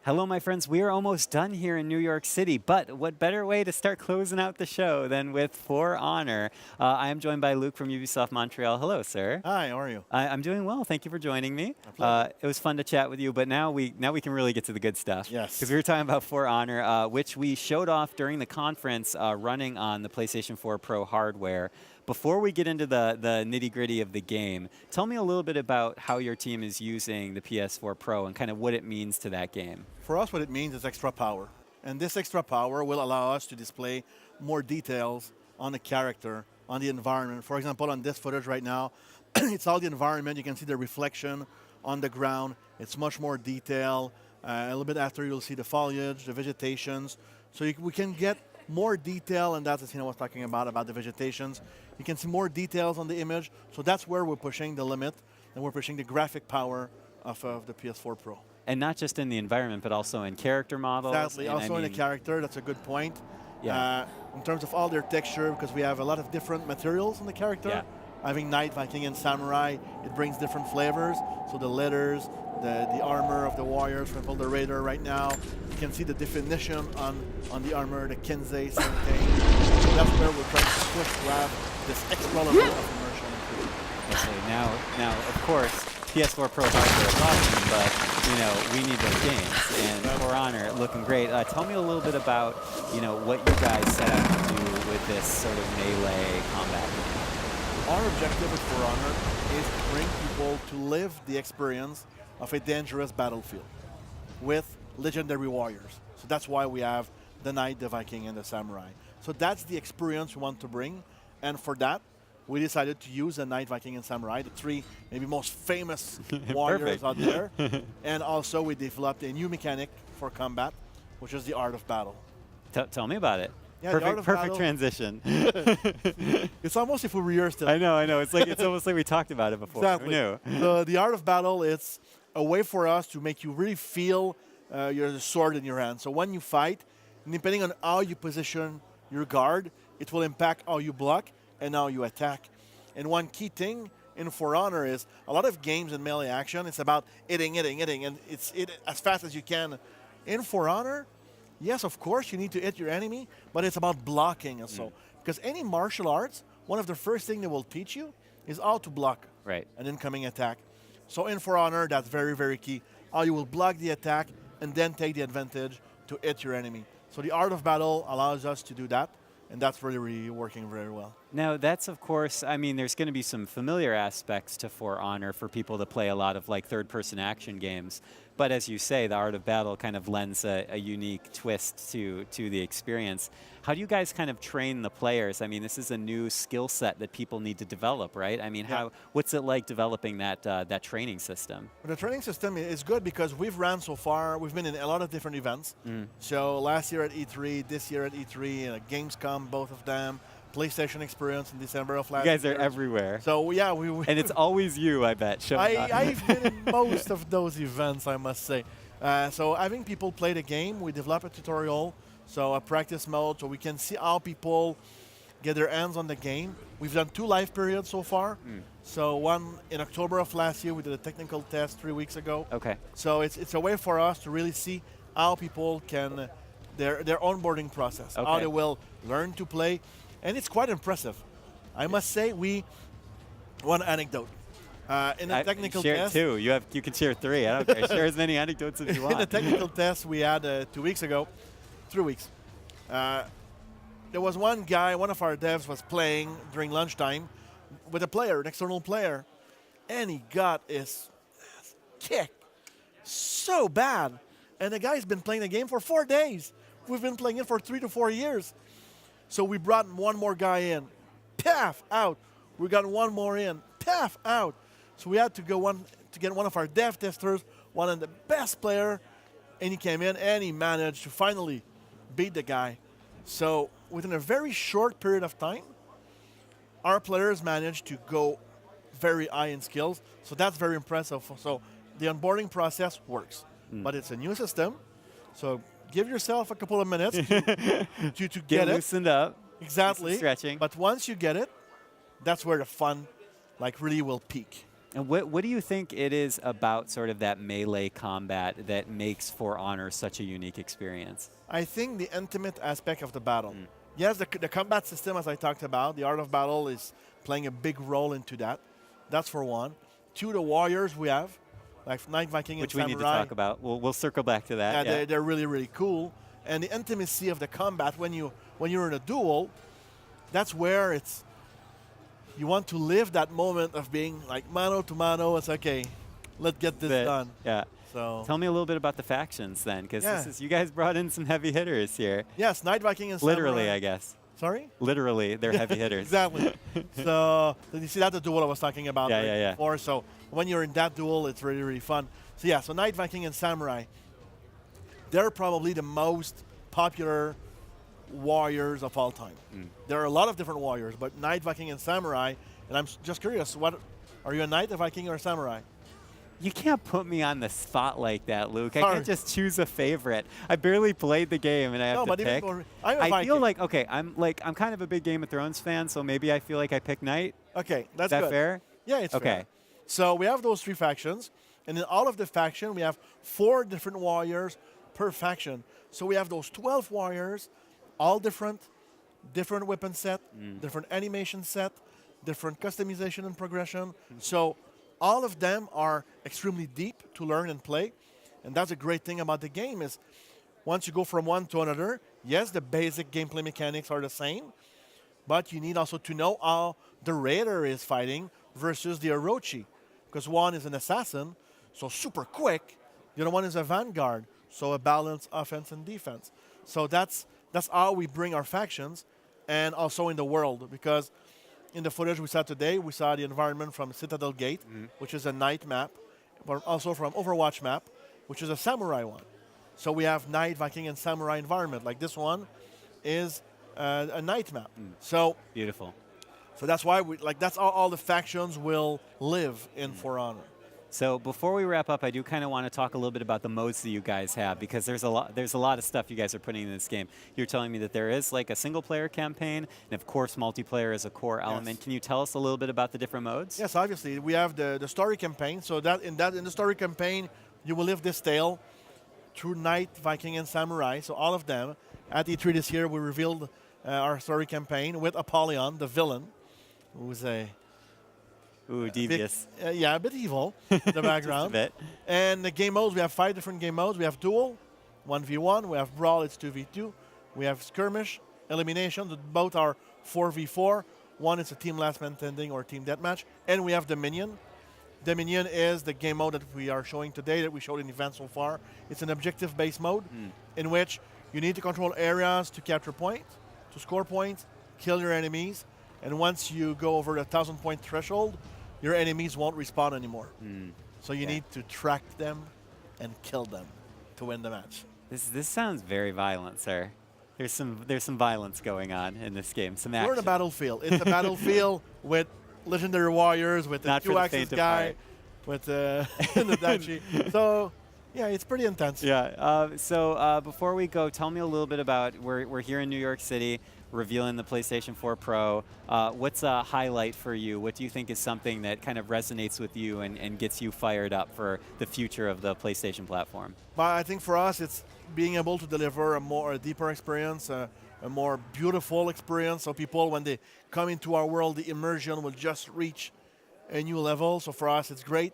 Hello, my friends. We are almost done here in New York City, but what better way to start closing out the show than with For Honor? I am joined by Luke from Ubisoft Montreal. Hello, sir. Hi, how are you? I'm doing well. Thank you for joining me. My pleasure. It was fun to chat with you, but now we can really get to the good stuff. Yes. Because we were talking about For Honor, which we showed off during the conference running on the PlayStation 4 Pro hardware. Before we get into the nitty-gritty of the game, tell me a little bit about how your team is using the PS4 Pro and kind of what it means to that game. For us, what it means is extra power. And this extra power will allow us to display more details on the character, on the environment. For example, on this footage right now, it's all the environment. You can see the reflection on the ground. It's much more detailed. A little bit after, you'll see the foliage, the vegetations. So we can get more detail, and that's the thing I was talking about the vegetations. You can see more details on the image. So that's where we're pushing the limit, and we're pushing the graphic power of the PS4 Pro. And not just in the environment, but also in character models. Exactly. Also in the character, that's a good point. Yeah. In terms of all their texture, because we have a lot of different materials in the character. Yeah. Having Knight, Viking, and Samurai, it brings different flavors. So the leathers, the armor of the warriors, for example, the Raider right now. You can see the definition on the armor, the Kensei, same thing. So that's where we're trying to push to have this extra level of immersion. Okay, now, of course, PS4 Pro hardware is awesome, but we need those games. And For Honor, looking great. Tell me a little bit about what you guys set out to do with this sort of melee combat game. Our objective with For Honor is to bring people to live the experience of a dangerous battlefield with legendary warriors. So that's why we have the Knight, the Viking, and the Samurai. So that's the experience we want to bring, and for that, we decided to use the Knight, Viking, and Samurai, the three maybe most famous warriors out there. And also we developed a new mechanic for combat, which is the Art of Battle. Tell me about it. Yeah, perfect transition. It's almost if we rehearsed it. I know. It's almost like we talked about it before. Exactly. Who knew? The Art of Battle, it's a way for us to make you really feel your sword in your hand. So when you fight, depending on how you position your guard, it will impact how you block and how you attack. And one key thing in For Honor is a lot of games in melee action, it's about hitting, and it's as fast as you can. In For Honor, yes, of course, you need to hit your enemy, but it's about blocking also. Because any martial arts, one of the first things they will teach you is how to block an incoming attack. So in For Honor, that's very, very key. How you will block the attack and then take the advantage to hit your enemy. So the Art of Battle allows us to do that, and that's really, really working very well. Now, that's, of course, there's going to be some familiar aspects to For Honor for people that play a lot of third-person action games. But as you say, the Art of Battle kind of lends a unique twist to the experience. How do you guys kind of train the players? This is a new skill set that people need to develop, right? What's it like developing that training system? The training system is good because we've ran so far, we've been in a lot of different events. So last year at E3, this year at E3, Gamescom, both of them. PlayStation Experience in December of last year. You guys are everywhere. So yeah, and it's always you, I bet. I've been in most of those events, I must say. So having people play the game, we develop a tutorial, so a practice mode, so we can see how people get their hands on the game. We've done 2 live periods so far. So one in October of last year, we did a technical test 3 weeks ago. Okay. So it's a way for us to really see how people can, their onboarding process, how they will learn to play. And it's quite impressive. I must say, one anecdote. In the technical test. Share 2. You can share 3. I don't care. Share as many anecdotes as you want. In the technical test we had 2 weeks ago, 3 weeks. There was one guy, one of our devs was playing during lunchtime with a player, an external player, and he got his kick so bad. And the guy's been playing the game for 4 days. We've been playing it for 3 to 4 years. So we brought one more guy in, paff, out. We got one more in, paff, out. So we had to go to get one of our dev testers, one of the best player, and he came in and he managed to finally beat the guy. So within a very short period of time, our players managed to go very high in skills. So that's very impressive. So the onboarding process works, but it's a new system. So give yourself a couple of minutes to get it. Loosened up. Exactly. Stretching. But once you get it, that's where the fun really will peak. And what do you think it is about sort of that melee combat that makes For Honor such a unique experience? I think the intimate aspect of the battle. Yes, the combat system, as I talked about, the art of battle is playing a big role into that. That's for one. Two, the warriors we have, like Knight Viking and Which Samurai. we need to talk about. We'll circle back to that. Yeah, they're really, really cool. And the intimacy of the combat when you're in a duel, that's where you want to live that moment of being like mano to mano. It's okay, let's get this done. Yeah. So tell me a little bit about the factions then, because you guys brought in some heavy hitters here. Yes, Knight Viking and Samurai. Literally, I guess. Sorry? Literally, they're heavy hitters. Exactly. So you see that's the duel I was talking about before. So when you're in that duel, it's really, really fun. So yeah, so Knight Viking and Samurai, they're probably the most popular warriors of all time. There are a lot of different warriors, but Knight, Viking, and Samurai, and I'm just curious, what are you, a Knight, a Viking, or a Samurai? You can't put me on the spot like that, Luke. Sorry. I can't just choose a favorite. I barely played the game, and I have to pick. I'm a Viking. I feel like I'm kind of a big Game of Thrones fan, so maybe I feel like I pick Knight. Okay, that's Is that good. fair? Yeah, it's okay. fair. So we have those three factions, and in all of the faction, we have 4 different warriors per faction. So we have those 12 warriors, all different weapon set, different animation set, different customization and progression. So all of them are extremely deep to learn and play. And that's a great thing about the game is once you go from one to another, yes, the basic gameplay mechanics are the same, but you need also to know how the Raider is fighting versus the Orochi. Because one is an assassin, so super quick. The other one is a vanguard, so a balanced offense and defense. So that's how we bring our factions, and also in the world. Because in the footage we saw today, we saw the environment from Citadel Gate, which is a Knight map, but also from Overwatch map, which is a Samurai one. So we have Knight, Viking, and Samurai environment. Like this one is a Knight map. So beautiful. So that's why that's how all the factions will live in For Honor. So before we wrap up, I do kind of want to talk a little bit about the modes that you guys have, because there's a lot of stuff you guys are putting in this game. You're telling me that there is like a single-player campaign, and of course multiplayer is a core element. Can you tell us a little bit about the different modes? Yes, obviously. We have the story campaign. So in the story campaign, you will live this tale through Knight, Viking, and Samurai. So all of them. At E3 this year, we revealed our story campaign with Apollyon, the villain, who's a devious. A bit evil in the background. Just a bit. And the game modes, we have 5 different game modes. We have duel, 1v1. We have brawl, it's 2v2. We have skirmish, elimination, both are 4v4. One is a team last man standing or team deathmatch. And we have Dominion. Dominion is the game mode that we are showing today, that we showed in the event so far. It's an objective-based mode in which you need to control areas to capture points, to score points, kill your enemies. And once you go over the 1,000-point threshold, your enemies won't respawn anymore. So you need to track them and kill them to win the match. This sounds very violent, sir. There's some violence going on in this game. Some action. We're in a battlefield. It's a battlefield with legendary warriors, with the 2-axis guy, with the Dachi. So yeah, it's pretty intense. Yeah. So before we go, tell me a little bit about we're here in New York City, revealing the PlayStation 4 Pro. What's a highlight for you? What do you think is something that kind of resonates with you and gets you fired up for the future of the PlayStation platform? But I think for us, it's being able to deliver a deeper experience, a more beautiful experience. So people, when they come into our world, the immersion will just reach a new level. So for us, it's great.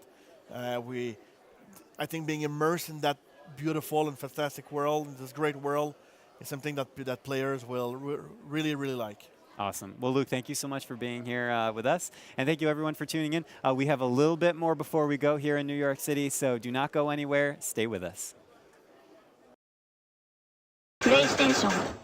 I think being immersed in that beautiful and fantastic world, this great world, is something that players will really, really like. Awesome. Well, Luke, thank you so much for being here with us. And thank you, everyone, for tuning in. We have a little bit more before we go here in New York City, so do not go anywhere. Stay with us. PlayStation